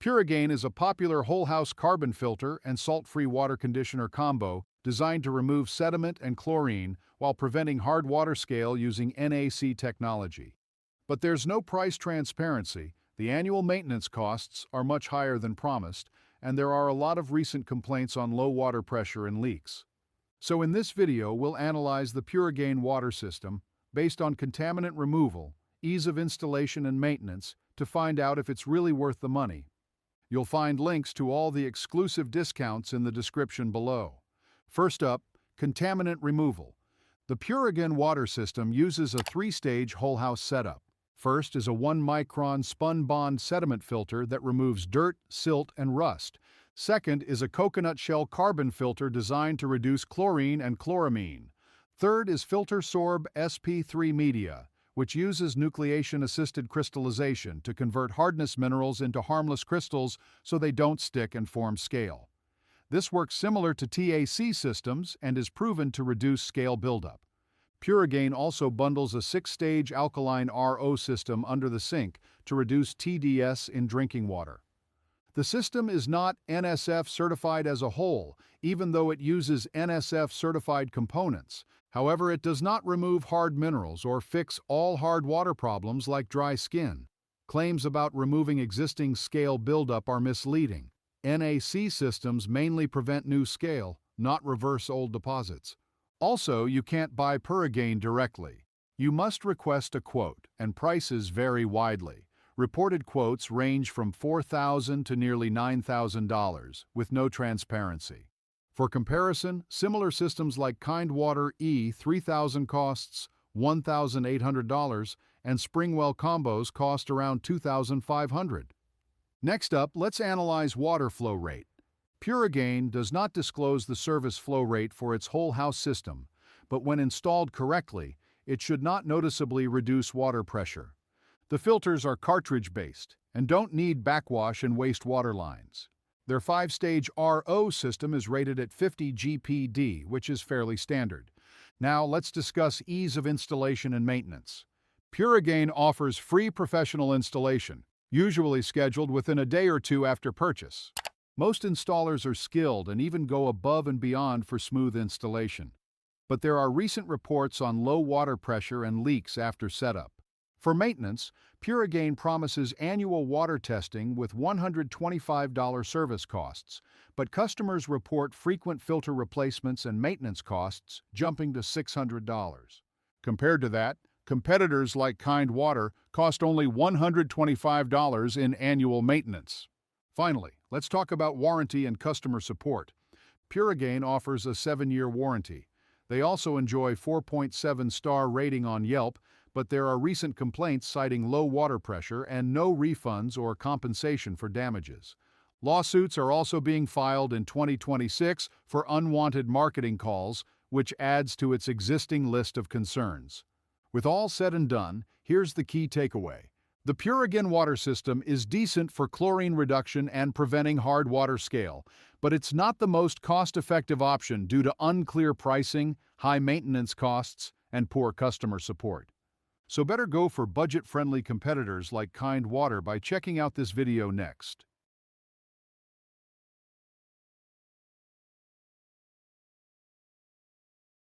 Puragain is a popular whole-house carbon filter and salt-free water conditioner combo designed to remove sediment and chlorine while preventing hard water scale using NAC technology. But there's no price transparency, the annual maintenance costs are much higher than promised, and there are a lot of recent complaints on low water pressure and leaks. So in this video, we'll analyze the Puragain water system based on contaminant removal, ease of installation and maintenance to find out if it's really worth the money. You'll find links to all the exclusive discounts in the description below. First up, contaminant removal. The Puragain water system uses a three-stage whole-house setup. First is a 1-micron spun-bond sediment filter that removes dirt, silt, and rust. Second is a coconut shell carbon filter designed to reduce chlorine and chloramine. Third is filter sorb sp3 media, which uses nucleation-assisted crystallization to convert hardness minerals into harmless crystals so they don't stick and form scale. This works similar to TAC systems and is proven to reduce scale buildup. Puragain also bundles a 6-stage alkaline RO system under the sink to reduce TDS in drinking water. The system is not NSF certified as a whole, even though it uses NSF certified components. However, it does not remove hard minerals or fix all hard water problems like dry skin. Claims about removing existing scale buildup are misleading. NAC systems mainly prevent new scale, not reverse old deposits. Also, you can't buy Puragain directly. You must request a quote, and prices vary widely. Reported quotes range from $4,000 to nearly $9,000, with no transparency. For comparison, similar systems like Kindwater E3000 costs $1,800, and Springwell combos cost around $2,500. Next up, let's analyze water flow rate. Puragain does not disclose the service flow rate for its whole house system, but when installed correctly, it should not noticeably reduce water pressure. The filters are cartridge-based and don't need backwash and wastewater lines. Their 5-stage RO system is rated at 50 GPD, which is fairly standard. Now let's discuss ease of installation and maintenance. Puragain offers free professional installation, usually scheduled within a day or two after purchase. Most installers are skilled and even go above and beyond for smooth installation. But there are recent reports on low water pressure and leaks after setup. For maintenance, Puragain promises annual water testing with $125 service costs, but customers report frequent filter replacements and maintenance costs jumping to $600. Compared to that, competitors like Kindwater cost only $125 in annual maintenance. Finally, let's talk about warranty and customer support. Puragain offers a 7-year warranty. They also enjoy 4.7-star rating on Yelp, but there are recent complaints citing low water pressure and no refunds or compensation for damages. Lawsuits are also being filed in 2026 for unwanted marketing calls, which adds to its existing list of concerns. With all said and done, here's the key takeaway. The Puragain water system is decent for chlorine reduction and preventing hard water scale, but it's not the most cost-effective option due to unclear pricing, high maintenance costs, and poor customer support. So better go for budget-friendly competitors like Kindwater by checking out this video next.